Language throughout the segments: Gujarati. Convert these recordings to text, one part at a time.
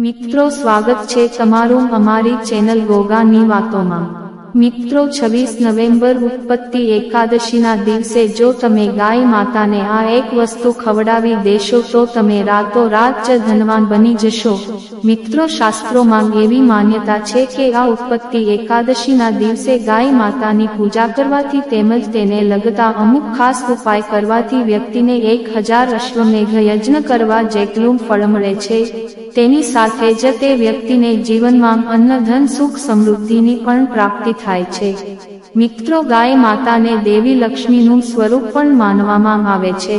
મિત્રો સ્વાગત છે તમારું અમારી ચેનલ ગોગાની વાતોમાં। મિત્રો 26 નવેમ્બર ઉત્પત્તિ એકાદશીના દિવસે જો તમે ગાય માતાને આ એક વસ્તુ ખવડાવી દેશો તો તમે રાતોરાત જ ધનવાન બની જશો। મિત્રો શાસ્ત્રોમાં એવી માન્યતા છે કે આ ઉત્પત્તિ એકાદશીના દિવસે ગાય માતાની પૂજા કરવાથી તેમજ તેને લગતા અમુક ખાસ ઉપાય કરવાથી વ્યક્તિને 1000 અશ્વમેઘ યજ્ઞ કરવા જેટલું ફળ મળે છે। તેની સાથે જ તે વ્યક્તિને જીવનમાં અન્ન ધન સુખ સમૃદ્ધિની પણ પ્રાપ્તિ થાય છે। મિત્રો ગાય માતાને દેવી લક્ષ્મીનું સ્વરૂપ પણ માનવામાં આવે છે।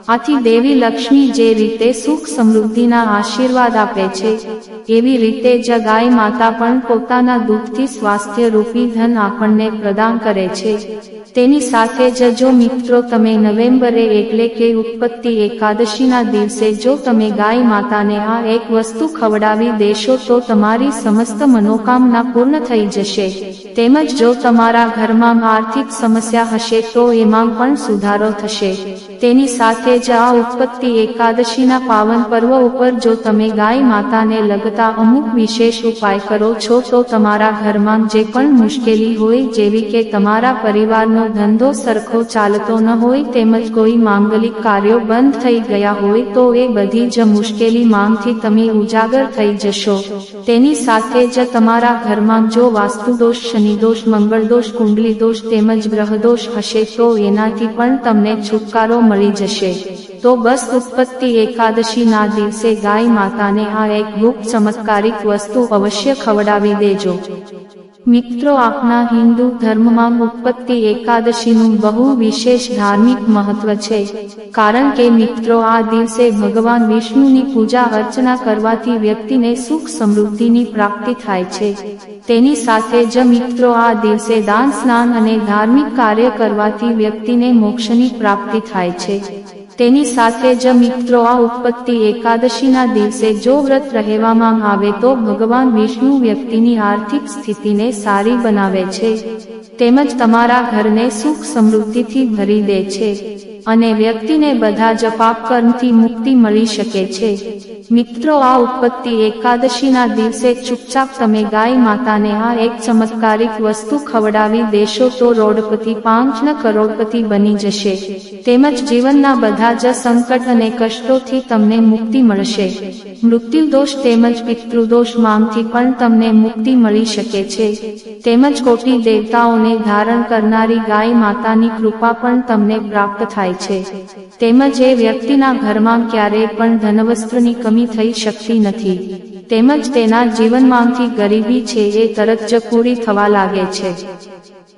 આથી દેવી લક્ષ્મી જે રીતે સુખ સમૃદ્ધિના આશીર્વાદ આપે છે એવી રીતે જ ગાય માતા પણ પોતાના દૂધથી સ્વાસ્થ્ય રૂપી ધન આપણને પ્રદાન કરે છે। તેની સાથે જ જો મિત્રો તમે નવેમ્બરે એટલે કે ઉત્પત્તિ એકાદશીના દિવસે જો તમે ગાય માતાને આ એક વસ્તુ ખવડાવી દેશો તો તમારી સમસ્ત મનોકામના પૂર્ણ થઈ જશે। તેમજ જો તમારા ઘરમાં આર્થિક સમસ્યા હશે તો એમાં પણ સુધારો થશે। તેની સાથે જ આ ઉત્પત્તિ એકાદશીના પાવન પર્વ ઉપર જો તમે ગાય માતાને લગતા અમુક વિશેષ ઉપાય કરો છો તો તમારા ઘરમાં જે પણ મુશ્કેલી હોય જેવી કે તમારા પરિવારનો ધંધો સરખો ચાલતો ન હોય તેમજ કોઈ માંગલિક કાર્યો બંધ થઈ ગયા હોય તો એ બધી જ મુશ્કેલી માંથી તમે ઉજાગર થઈ જશો। તેની સાથે જ તમારા ઘરમાં જો વાસ્તુદોષ શનિદોષ મંગળદોષ કુંડલી દોષ તેમજ ગ્રહદોષ હશે તો એનાથી પણ તમને છુટકારો મળી જશે। તો બસ ઉત્પત્તિ એકાદશીના દિવસે ગાય માતાને આ એક ગુપ્ત ચમત્કારિક વસ્તુ અવશ્ય ખવડાવી દેજો। મિત્રો આપણા હિન્દુ ધર્મમાં ઉત્પત્તિ એકાદશીનું બહુ વિશેષ ધાર્મિક મહત્વ છે, કારણ કે મિત્રો આ દિવસે ભગવાન વિષ્ણુની પૂજા અર્ચના કરવાથી વ્યક્તિને સુખ સમૃદ્ધિની પ્રાપ્તિ થાય છે। તેની સાથે જ મિત્રો આ દિવસે દાન સ્નાન અને ધાર્મિક કાર્ય કરવાથી વ્યક્તિને મોક્ષની પ્રાપ્તિ થાય છે। તેની સાથે જ મિત્રો આ ઉત્પત્તિ એકાદશીના દિવસે જો વ્રત રહેવામાં આવે તો ભગવાન વિષ્ણુ વ્યક્તિની આર્થિક સ્થિતિને સારી બનાવે છે તેમજ તમારા ઘરને સુખ સમૃદ્ધિથી ભરી દે છે અને વ્યક્તિને બધા જ પાપ કર્મથી મુક્તિ મળી શકે છે। મિત્રો આ ઉત્પત્તિ એકાદશીના દિવસે ચૂપચાપ તમે ગાય માતાને આ એક ચમત્કારિક વસ્તુ ખવડાવી દેશો તો રોડપતિ 5 કરોડપતિ બની જશે તેમજ જીવનના બધા જ સંકટ અને કષ્ટોથી તમને મુક્તિ મળશે। મૃત્યુ દોષ તેમજ પિતૃદોષ માંથી પણ તમને મુક્તિ મળી શકે છે તેમજ કોટી દેવતાઓને ધારણ કરનારી ગાય માતાની કૃપા પણ તમને પ્રાપ્ત થાય છે તેમજ એ વ્યક્તિના ઘરમાં ક્યારેય પણ ધનવસ્ત્રની કમી થઈ શકતી નથી તેમજ તેના જીવનમાંથી ગરીબી છે એ તરત જ પૂરી થવા લાગે છે।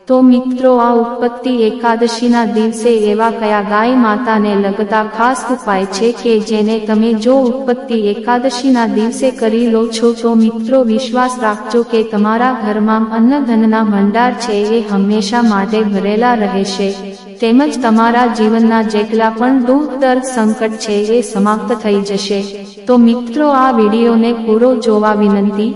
તો મિત્રો આ ઉત્પત્તિ એકાદશીના દિવસે એવા કયા ગાય માતાને લગતા ખાસ ઉપાય છે કે જેને તમે જો ઉત્પત્તિ એકાદશીના દિવસે કરી લો છો તો મિત્રો વિશ્વાસ રાખજો કે તમારા ઘરમાં અન્ન ધનના ભંડાર છે એ હંમેશા માટે ભરેલા રહેશે તેમજ તમારા જીવનના જેટલા પણ દુઃખ દર્દ સંકટ છે એ સમાપ્ત થઈ જશે। તો મિત્રો આ વિડીયોને પૂરો જોવા વિનંતી।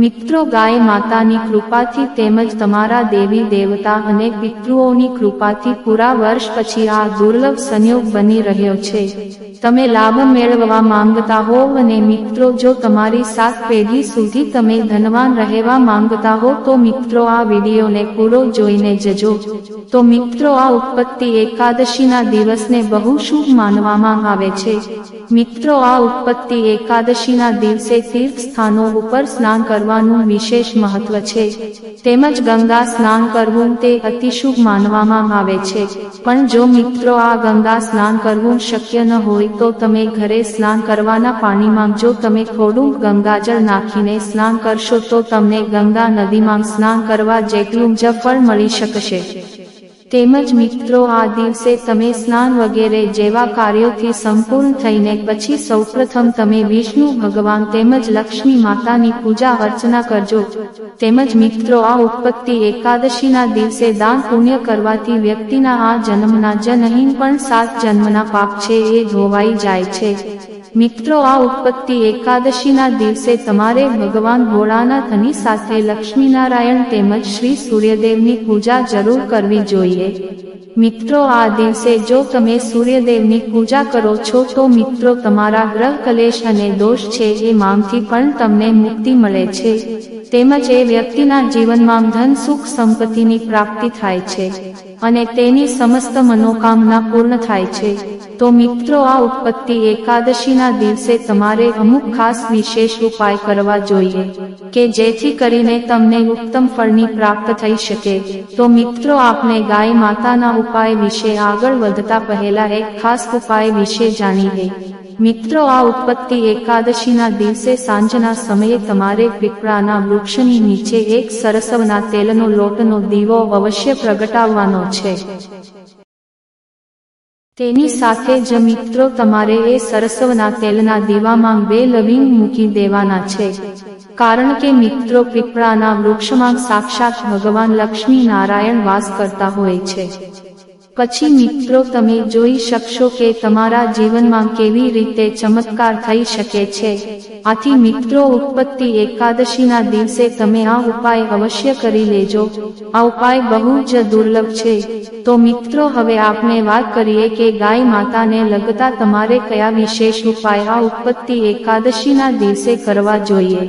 મિત્રો ગાય માતાની કૃપાથી તેમજ તમારા દેવી દેવતા અને પિતૃઓની કૃપાથી પૂરા વર્ષ પછી આ દુર્લભ સંયોગ બની રહ્યો છે। તમે લાભ મેળવવા માંગતા હો અને મિત્રો જો તમારી 7 પેઢી સુધી તમે ધનવાન રહેવા માંગતા હો તો મિત્રો આ વિડીયોને પૂરો જોઈને જજો। તો મિત્રો આ ઉત્પત્તિ એકાદશીના દિવસને બહુ શુભ માનવામાં આવે છે। મિત્રો આ ઉત્પત્તિ એકાદશીના દિવસે તીર્થ સ્થાનો ઉપર સ્નાન કરવાનું વિશેષ મહત્વ છે તેમજ ગંગા સ્નાન કરવું તે અતિ શુભ માનવામાં આવે છે। પણ જો મિત્રો આ ગંગા સ્નાન કરવું શક્ય ન હોય તો તમે ઘરે સ્નાન કરવાના પાણીમાં જો તમે થોડું ગંગાજળ નાખીને સ્નાન કરશો તો તમને ગંગા નદીમાં સ્નાન કરવા જેટલું જ ફળ મળી શકશે। તેમજ મિત્રો આ દિવસે તમે સ્નાન વગેરે જેવા કાર્યોથી સંપૂર્ણ થઈને પછી સૌપ્રથમ તમે વિષ્ણુ ભગવાન તેમજ લક્ષ્મી માતાની પૂજા અર્ચના કરજો તેમજ મિત્રો આ ઉત્પત્તિ એકાદશીના દિવસે દાન પુણ્ય કરવાથી વ્યક્તિના આ જન્મના જ નહીં પણ 7 જન્મના પાપ છે એ ધોવાઈ જાય છે। મિત્રો, આ ઉત્પત્તિ એકાદશીના દિવસે તમારે ભગવાન ભોળાનાથની સાથે લક્ષ્મીનારાયણ તેમજ શ્રી સૂર્યદેવની પૂજા જરૂર કરવી જોઈએ. મિત્રો, આ દિવસે જો તમે સૂર્યદેવની પૂજા કરો છો તો મિત્રો તમારા ગ્રહ કલેશ અને દોષ છે એ માંથી પણ તમને મુક્તિ મળે છે, તેમજ એ વ્યક્તિના જીવનમાં ધન સુખ સંપત્તિની પ્રાપ્તિ થાય છે અને તેની સમસ્ત મનોકામના પૂર્ણ થાય છે. તો મિત્રો, આ ઉત્પત્તિ એકાદશીના દિવસે તમારે અમુક ખાસ વિશેષ ઉપાય કરવા જોઈએ કે જેથી કરીને તમને ઉત્તમ ફળની પ્રાપ્ત થઈ શકે. તો મિત્રો, આપણે ગાય માતાના ઉપાય વિશે આગળ વધતા પહેલા એક ખાસ ઉપાય વિશે જાણીએ. મિત્રો, આ ઉત્પત્તિ એકાદશીના દિવસે સાંજના સમયે તમારે પીપળાના વૃક્ષની નીચે એક સરસવના તેલનો લોટનો દીવો અવશ્ય પ્રગટાવવાનો છે. તેની સાથે જ મિત્રો તમારે એ સરસવના તેલના દીવામાં 2 લવિંગ મૂકી દેવાના છે, કારણ કે મિત્રો પીપળાના વૃક્ષમાં સાક્ષાત ભગવાન લક્ષ્મી નારાયણ વાસ કરતા હોય છે. પછી મિત્રો તમે જોઈ શકશો કે તમારા જીવનમાં કેવી રીતે ચમત્કાર થઈ શકે છે. આથી મિત્રો, ઉત્પત્તિ એકાદશીના દિવસે તમે આ ઉપાય અવશ્ય કરી લેજો. આ ઉપાય બહુ જ દુર્લભ છે. તો મિત્રો, હવે આપણે વાત કરીએ કે ગાય માતાને લગતા તમારે કયા વિશેષ ઉપાય આ ઉત્પત્તિ એકાદશીના દિવસે કરવા જોઈએ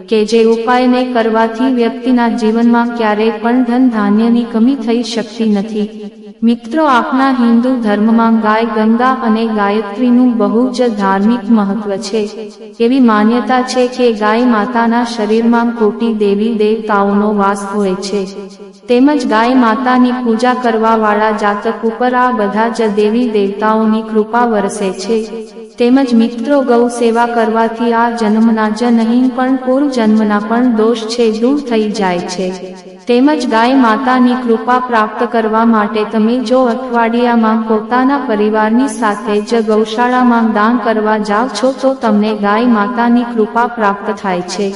કે જે ઉપાયને કરવાથી વ્યક્તિના જીવનમાં ક્યારેય પણ ધન ધાન્યની કમી થઈ શકતી નથી. મિત્રો, આપણા હિન્દુ ધર્મમાં ગાય, ગંગા અને ગાયત્રીનું બહુ જ ધાર્મિક મહત્વ છે. એવી માન્યતા છે કે ગાય માતાના શરીરમાં કોટી દેવી દેવતાઓનો વાસ હોય છે, તેમજ ગાય માતાની પૂજા કરવા વાળા જાતક ઉપર આ બધા જ દેવી દેવતાઓની કૃપા વરસે છે. તેમજ મિત્રો, ગૌ સેવા કરવાથી આ જન્મના જ નહીં પણ પૂર્વ જન્મના પણ દોષ છે દૂર થઈ જાય છે. તેમજ ગાય માતાની કૃપા પ્રાપ્ત કરવા માટે તમે જો અઠવાડિયામાં પોતાના પરિવારની સાથે જ ગૌશાળામાં દાન કરવા જાઓ છો તો તમને ગાય માતાની કૃપા પ્રાપ્ત થાય છે.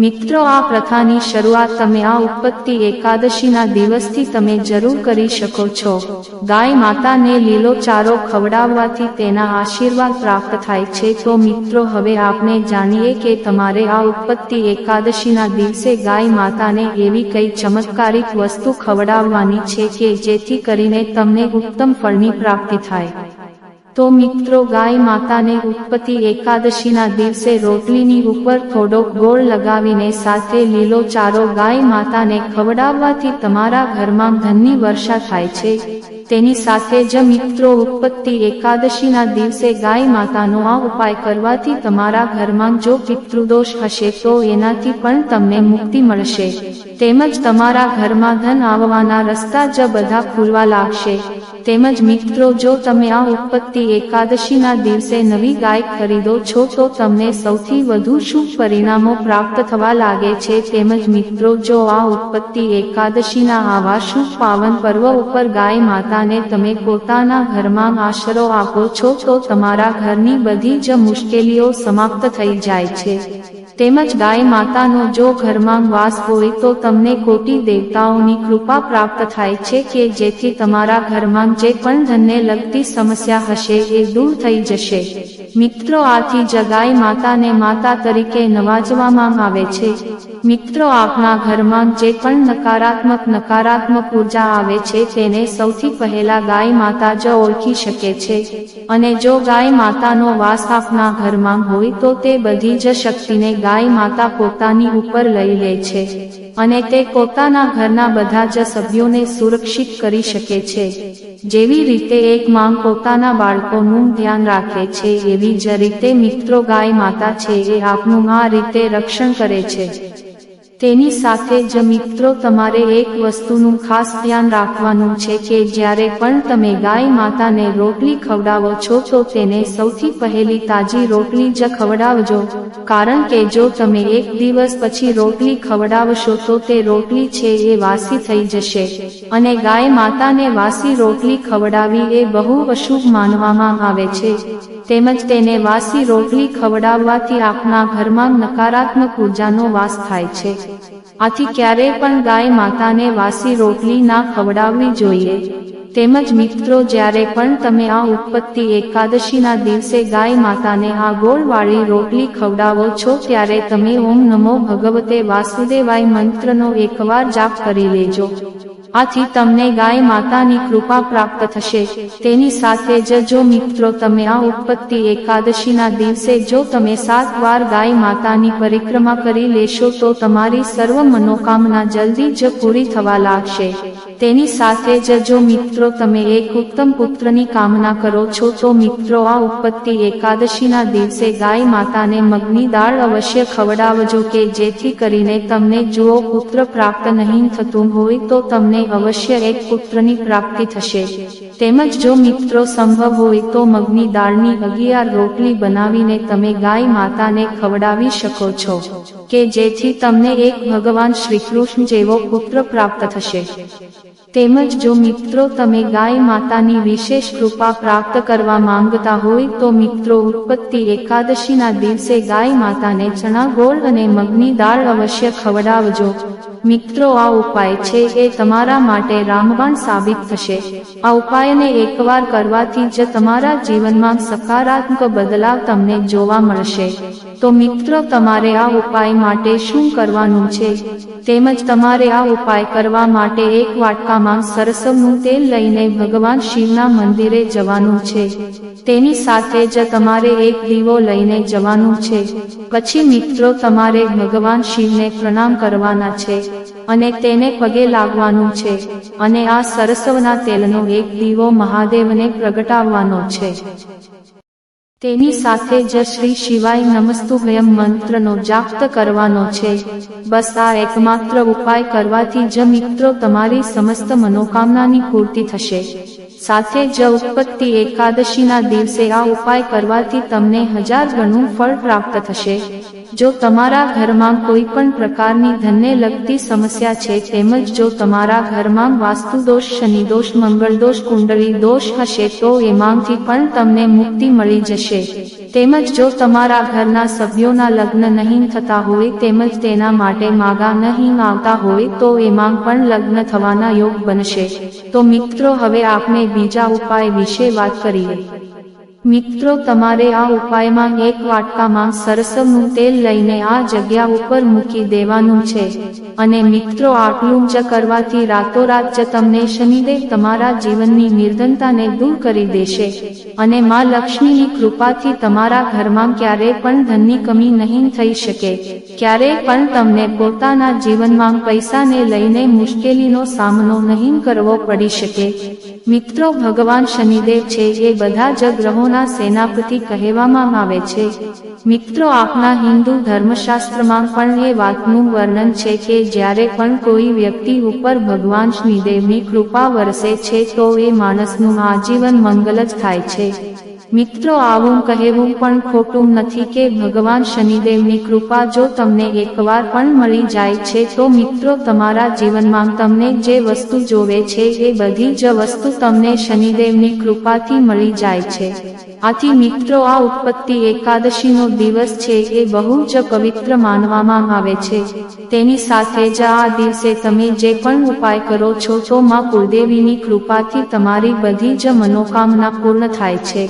મિત્રો, આ પ્રથાની શરૂઆત તમે આ ઉત્પત્તિ એકાદશીના દિવસથી તમે જરૂર કરી શકો છો. ગાય માતાને લીલો ચારો ખવડાવવાથી તેના આશીર્વાદ પ્રાપ્ત થાય છે. તો મિત્રો, હવે આપણે જાણીએ કે તમારે આ ઉત્પત્તિ એકાદશીના દિવસે ગાય માતાને એવી કઈ ચમત્કારિક વસ્તુ ખવડાવવાની છે કે જેથી કરીને તમને ઉત્તમ ફળની પ્રાપ્તિ થાય. તો મિત્રો, ગાય માતાને ઉત્પત્તિ એકાદશીના દિવસે રોટલીની ઉપર થોડોક ગોળ લગાવીને સાથે લીલો ચારો ગાય માતાને ખવડાવવાથી તમારા ઘરમાં ધનની વર્ષા થાય છે. તેની સાથે જ મિત્રો, ઉત્પત્તિ એકાદશીના દિવસે ગાય માતાનો આ ઉપાય કરવાથી તમારા ઘરમાં જો પિતૃદોષ હશે તો એનાથી પણ તમને મુક્તિ મળશે. તેમજ તમારા ઘરમાં ધન આવવાના રસ્તા જ બધા ખુલવા લાગશે. તેમજ મિત્રો, જો તમે આ ઉત્પત્તિ એકાદશીના દિવસે નવી ગાય ખરીદો છો તો તમને સૌથી વધુ શુભ પરિણામો પ્રાપ્ત થવા લાગે છે. તેમજ મિત્રો, જો આ ઉત્પત્તિ એકાદશીના આવા શુભ પાવન પર્વ ઉપર ગાય માતાને તમે પોતાના ઘરમાં આશરો આપો છો તો તમારા ઘરની બધી જ મુશ્કેલીઓ સમાપ્ત થઈ જાય છે. તેમજ ગાય માતાનો જો ઘરમાં વાસ હોય તો તમને કોટી દેવતાઓની કૃપા પ્રાપ્ત થાય છે કે જેથી તમારા ઘરમાં જે પણ ધનને લગતી સમસ્યા હશે એ દૂર થઈ જશે. મિત્રો, આથી જ ગાય માતાને માતા તરીકે નવાજવામાં આવે છે. મિત્રો, આપણા ઘરમાં જે પણ નકારાત્મક ઉર્જા આવે છે તેને સૌથી પહેલા ગાય માતા જ ઓળખી શકે છે. અને જો ગાય માતાનો વાસ આપના ઘરમાં હોય તો તે બધી જ શક્તિને ગાય માતા પોતાની ઉપર લઈ લે છે અને તે પોતાના ઘરના બધા જ સભ્યોને સુરક્ષિત કરી શકે છે. જેવી રીતે એક માં પોતાના બાળકોનું ધ્યાન રાખે છે એવી જ રીતે મિત્રો ગાય માતા છે એ આપનું આ રીતે રક્ષણ કરે છે. તેની સાથે જ મિત્રો તમારે એક વસ્તુનું ખાસ ધ્યાન રાખવાનું છે કે જ્યારે પણ તમે ગાય માતાને રોટલી ખવડાવો છો તો તેને સૌથી પહેલી તાજી રોટલી જ ખવડાવજો, કારણ કે જો તમે એક દિવસ પછી રોટલી ખવડાવશો તો તે રોટલી છે એ વાસી થઈ જશે અને ગાય માતાને વાસી રોટલી ખવડાવી એ બહુ અશુભ માનવામાં આવે છે. તેમજ તેને વાસી રોટલી ખવડાવવાથી આપના ઘરમાં નકારાત્મક ઉર્જાનો વાસ થાય છે. આથી ક્યારેય પણ ગાય માતાને વાસી રોટલી ના ખવડાવવી જોઈએ. તેમજ મિત્રો જ્યારે પણ તમે આ ઉત્પત્તિ એકાદશીના દિવસે ગાય માતાને આ ગોળવાળી રોટલી ખવડાવો છો ત્યારે તમે ઓમ નમો ભગવતે વાસુદેવાય મંત્રનો એકવાર જાપ કરી લેજો। આથી તમને ગાય માતાની કૃપા પ્રાપ્ત થશે। તેની સાથે જ જો મિત્રો તમે આ ઉત્પત્તિ એકાદશીના દિવસે જો તમે 7 વાર ગાય માતાની પરિક્રમા કરી લેશો તો તમારી સર્વ મનોકામના જલ્દી જ પૂરી થવા લાગશે। તેની સાથે જ જો મિત્રો તમે એક ઉત્તમ પુત્રની કામના કરો છો તો મિત્રો આ ઉત્પત્તિ એકાદશીના દિવસે ગાય માતાને મગની દાળ અવશ્ય ખવડાવજો કે જેથી કરીને તમને જો પુત્ર પ્રાપ્ત નહીં થતું હોય તો તમને અવશ્ય એક પુત્રની પ્રાપ્તિ થશે। તેમજ જો મિત્રો સંભવ હોય તો મગની દાળની 11 રોટલી બનાવીને તમે ગાય માતાને ખવડાવી શકો છો કે જેથી તમને એક ભગવાન શ્રી કૃષ્ણ જેવો પુત્ર પ્રાપ્ત થશે। તેમજ જો મિત્રો તમે ગાય માતાની વિશેષ કૃપા પ્રાપ્ત કરવા માંગતા હોય તો મિત્રો ઉત્પત્તિ એકાદશીના દિવસે ગાય માતાને ચણા ગોળ અને મગની દાળ અવશ્ય ખવડાવજો। મિત્રો આ ઉપાય છે એ તમારા માટે રામબાણ સાબિત થશે। આ ઉપાયને એકવાર કરવાથી જ તમારા જીવનમાં સકારાત્મક બદલાવ તમને જોવા મળશે। તો મિત્રો તમારે આ ઉપાય માટે શું કરવાનું છે તેમજ તમારે આ ઉપાય કરવા માટે એક વાટકામાં સરસવનું તેલ લઈને ભગવાન શિવના મંદિરે જવાનું છે। તેની સાથે જ તમારે એક દીવો લઈને જવાનું છે। પછી મિત્રો તમારે ભગવાન શિવને પ્રણામ કરવાના છે અને તેને પગે લાગવાનું છે અને આ સરસવના તેલનો એક દીવો મહાદેવને પ્રગટાવવાનો છે। તેની સાથે જ શ્રી શિવાય નમસ્તુભ્યમ મંત્રનો જાપ કરવાનો છે। બસ આ એકમાત્ર ઉપાય કરવાથી જ મિત્રો તમારી સમસ્ત મનોકામનાની પૂર્તિ થશે। સાથે જ ઉત્પત્તિ એકાદશીના દિવસે આ ઉપાય કરવાથી તમને 1000 ગણું ફળ પ્રાપ્ત થશે। જો તમારા ઘરમાં કોઈ પણ પ્રકારની ધનને લગતી સમસ્યા છે તેમજ જો તમારા ઘરમાં વાસ્તુ દોષ શનિ દોષ મંગળ દોષ કુંડળી દોષ હશે તો એમાંથી પણ તમને મુક્તિ મળી જશે। તેમજ જો તમારા ઘરના સભ્યોના લગ્ન નહીં થતા હોય તેમજ તેના માટે માગા નહીં આવતા હોય તો એમાં પણ લગ્ન થવાના યોગ બનશે। તો મિત્રો હવે આપણે બીજા ઉપાય વિશે વાત કરીએ। મિત્રો તમારે આ ઉપાયમાં એક વાટકામાં સરસવનું તેલ લઈને આ જગ્યા ઉપર મૂકી દેવાનું છે અને મિત્રો આટલું જ કરવાથી રાતોરાત જ તમને શનિદેવ તમારા જીવનની નિર્ધનતાને દૂર કરી દેશે અને માં લક્ષ્મીની કૃપાથી તમારા ઘરમાં ક્યારેય પણ ધનની કમી નહીં થઈ શકે। ક્યારેય પણ તમને પોતાના જીવનમાં પૈસાને લઈને મુશ્કેલીનો સામનો નહીં કરવો પડી શકે। મિત્રો ભગવાન શનિદેવ છે એ બધા જ ગ્રહોના સેનાપતિ કહેવામાં આવે છે। મિત્રો આપણા હિન્દુ ધર્મશાસ્ત્રમાં પણ એ વાતનું વર્ણન છે કે જ્યારે પણ કોઈ વ્યક્તિ ઉપર ભગવાન શનિદેવની કૃપા વરસે છે તો એ માણસનું આજીવન મંગલ જ થાય છે। મિત્રો આવું કહેવું પણ ખોટું નથી કે ભગવાન શનિદેવની કૃપા જો તમને એકવાર પણ મળી જાય છે તો મિત્રો તમારા જીવનમાં તમને જે વસ્તુ જોવે છે એ બધી જ વસ્તુ તમને શનિદેવની કૃપાથી મળી જાય છે। આથી મિત્રો આ ઉત્પત્તિ એકાદશીનો દિવસ છે એ બહુ જ પવિત્ર માનવામાં આવે છે। તેની સાથે જ આ દિવસે તમે જે પણ ઉપાય કરો છો તો માં કુળદેવીની કૃપાથી તમારી બધી જ મનોકામના પૂર્ણ થાય છે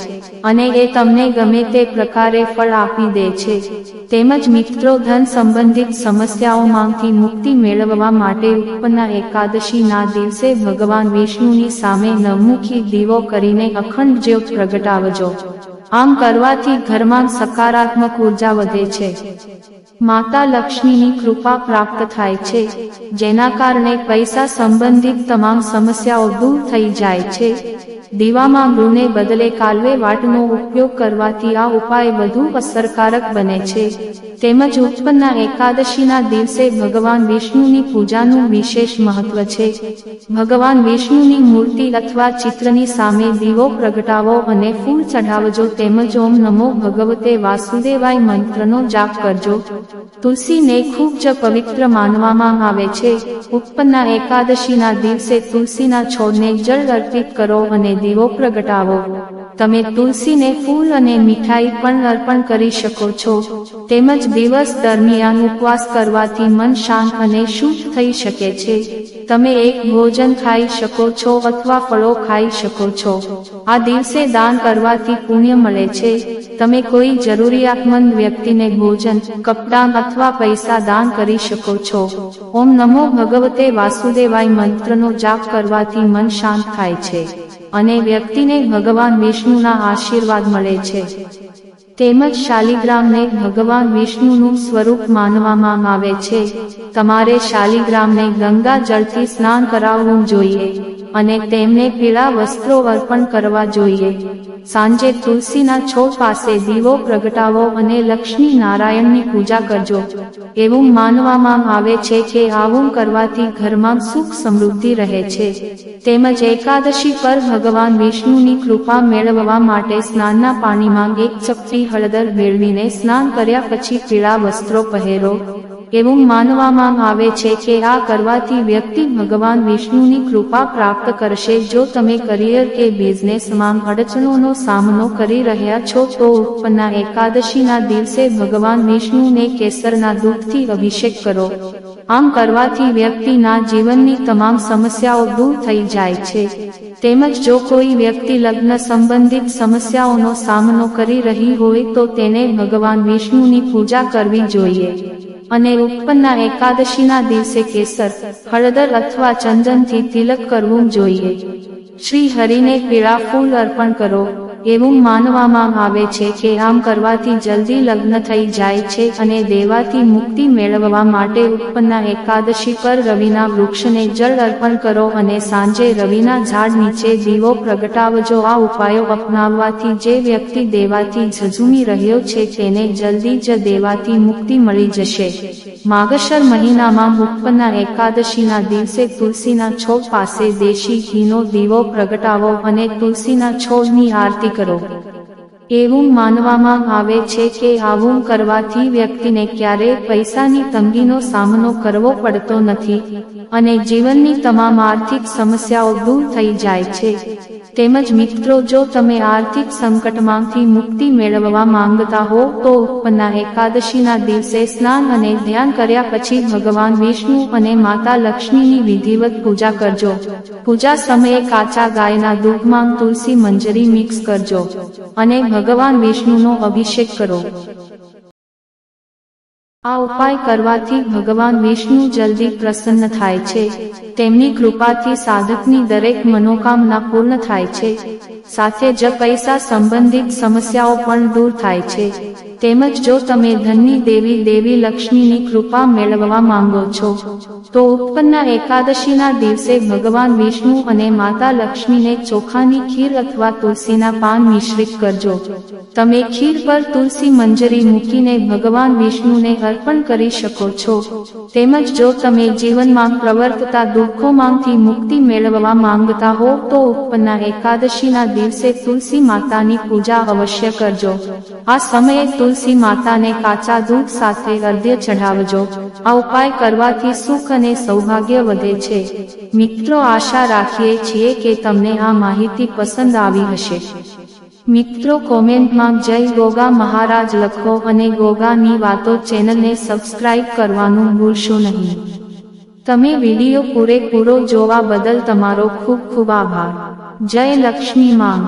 અને એ તમને ગમે તે પ્રકારે ફળ આપી દે છે। તેમજ મિત્રો ધન સંબંધિત સમસ્યાઓમાંથી મુક્તિ મેળવવા માટે ઉત્પન્ન એકાદશીના દિવસે ભગવાન વિષ્ણુની સામે નવમુખી દીવો કરીને અખંડ જ્યોત પ્રગટાવજો। આમ કરવાથી ઘરમાં સકારાત્મક ઉર્જા વધે છે, માતા લક્ષ્મીની કૃપા પ્રાપ્ત થાય છે, જેના કારણે પૈસા સંબંધિત તમામ સમસ્યાઓ દૂર થઈ જાય છે। દીવામાં ઘૃને બદલે કાલવે વાટનો ઉપયોગ કરવાથી આ ઉપાય વધુ અસરકારક બને છે। તેમજ ઉત્પન્ન એકાદશીના દિવસે ભગવાન વિષ્ણુની પૂજાનું વિશેષ મહત્વ છે। ભગવાન વિષ્ણુની મૂર્તિ અથવા ચિત્રની સામે દીવો પ્રગટાવો અને ફૂલ ચઢાવજો તેમજ ઓમ નમો ભગવતે વાસુદેવાય મંત્રનો જાપ કરજો। તુલસીને ખૂબ જ પવિત્ર માનવામાં આવે છે। ઉત્પન્ન એકાદશીના દિવસે તુલસીના છોડને જળ અર્પિત કરો અને દીવો પ્રગટાવો। તમે તુલસીને ફૂલ અને મીઠાઈ પણ અર્પણ કરી શકો છો. તેમજ દિવસ દરમિયાન ઉપવાસ કરવાથી મન શાંત અને શુદ્ધ થઈ શકે છે. તમે એક ભોજન ખાઈ શકો છો અથવા ફળો ખાઈ શકો છો. આ દિવસે દાન કરવાથી પુણ્ય મળે છે. તમે કોઈ જરૂરિયાતમંદ વ્યક્તિને ભોજન, કપડાં અથવા પૈસા દાન કરી શકો છો. ઓમ નમો ભગવતે વાસુદેવાય મંત્રનો જાપ કરવાથી મન શાંત થાય છે અને વ્યક્તિને ભગવાન વિષ્ણુના આશીર્વાદ મળે છે. તેમજ શાલિગ્રામને ભગવાન વિષ્ણુનું સ્વરૂપ માનવામાં આવે છે. તમારે શાલિગ્રામને ગંગા જળથી સ્નાન કરાવવું જોઈએ અને તેમને પીળા વસ્ત્રો અર્પણ કરવા જોઈએ. સાંજે તુલસીના છોડ પાસે દીવો પ્રગટાવો અને લક્ષ્મી નારાયણની પૂજા કરજો. એવું માનવામાં આવે છે કે આવું કરવાથી ઘરમાં સુખ સમૃદ્ધિ રહે છે. તેમજ એકાદશી પર ભગવાન વિષ્ણુની કૃપા મેળવવા માટે સ્નાનના પાણીમાં 1 ચપટી હળદર ભેળવીને સ્નાન કર્યા પછી પીળા વસ્ત્રો પહેરો. એવું માનવામાં આવે છે કે આ કરવાથી વ્યક્તિ ભગવાન વિષ્ણુની કૃપા પ્રાપ્ત કરશે. જો તમે કરિયર કે બિઝનેસમાં અડચણોનો સામનો કરી રહ્યા છો તો ઉત્પન્ના એકાદશીના દિવસે ભગવાન વિષ્ણુને કેસરના દૂધથી અભિષેક કરો. આમ કરવાથી વ્યક્તિના જીવનની તમામ સમસ્યાઓ દૂર થઈ જાય છે. તેમજ જો કોઈ વ્યક્તિ લગ્ન સંબંધિત સમસ્યાઓનો સામનો કરી રહી હોય તો તેને ભગવાન વિષ્ણુની પૂજા કરવી જોઈએ અને ઉત્પન્ના એકાદશીના દિવસે કેસર, હળદર અથવા ચંદનથી તિલક કરવું જોઈએ. શ્રી હરિને પીળા ફૂલ અર્પણ કરો. એવું માનવામાં આવે છે કે આમ કરવાથી જલ્દી લગ્ન થઈ જાય છે અને દેવાથી મુક્તિ મેળવવા માટે ઉત્પન્ના એકાદશી પર રવિના વૃક્ષને જળ અર્પણ કરો અને સાંજે રવિના ઝાડ નીચે દીવો પ્રગટાવજો. આ ઉપાયો અપનાવવાથી જે વ્યક્તિ દેવાથી ઝઝૂમી રહ્યો છે તેને જલ્દી જ દેવાથી મુક્તિ મળી જશે. માગશર મહિનામાં ઉત્પન્ના એકાદશીના દિવસે તુલસીના છોડ પાસે દેશી ઘીનો દીવો પ્રગટાવો અને તુલસીના છોડની આરતી કરો. એવું માનવામાં આવે છે કે આવું કરવાથી વ્યક્તિને ક્યારેય પૈસાની તંગીનો સામનો કરવો પડતો નથી અને જીવનની તમામ આર્થિક સમસ્યાઓ દૂર થઈ જાય છે. તેમજ મિત્રો, જો તમે આર્થિક સંકટમાંથી મુક્તિ મેળવવા માંગતા હો તો ઉત્પન્ના એકાદશીના દિવસે સ્નાન અને ધ્યાન કર્યા પછી ભગવાન વિષ્ણુ અને માતા લક્ષ્મીની વિધિવત પૂજા કરજો. પૂજા સમયે કાચા ગાયના દૂધમાં તુલસી મંજરી મિક્સ કરજો અને ભગવાન વિષ્ણુનો અભિષેક કરો. આ ઉપાય કરવાથી ભગવાન વિષ્ણુ જલ્દી પ્રસન્ન થાય છે. તેમની કૃપાથી સાધકની દરેક મનોકામના પૂર્ણ થાય છે. સાથે જ પૈસા સંબંધિત સમસ્યાઓ પણ દૂર થાય છે. તેમજ જો તમે ધનની દેવી લક્ષ્મીની કૃપા મેળવવા માંગો છો તો ઉત્પન્ના એકાદશીના દિવસે ભગવાન વિષ્ણુ અને માતા લક્ષ્મીને ચોખાની ખીર અથવા તુલસીના પાન મિશ્રિત કરજો. તમે ખીર પર તુલસી મંજરી મૂકીને ભગવાન વિષ્ણુને અર્પણ કરી શકો છો. તેમજ જો તમે જીવનમાં પ્રવર્તતા દુઃખોમાંથી મુક્તિ મેળવવા માંગતા હો તો ઉત્પન્ના એકાદશીના દિવસે તુલસી માતાની પૂજા અવશ્ય કરજો. આ સમયે તુલસી માતાને કાચા દૂધ સાથે અર્ધ્ય ચઢાવજો. આ ઉપાય કરવાથી સુખ અને સૌભાગ્ય વધે છે. મિત્રો, આશા રાખીએ છીએ કે તમને આ માહિતી પસંદ આવી હશે. મિત્રો, કોમેન્ટમાં જય ગોગા મહારાજ લખો અને ગોગાની વાતો ચેનલને સબસ્ક્રાઇબ કરવાનું ભૂલશો નહીં. તમે વિડીયો પૂરેપૂરો જોવા બદલ તમારો ખૂબ ખૂબ આભાર. જય લક્ષ્મી માં.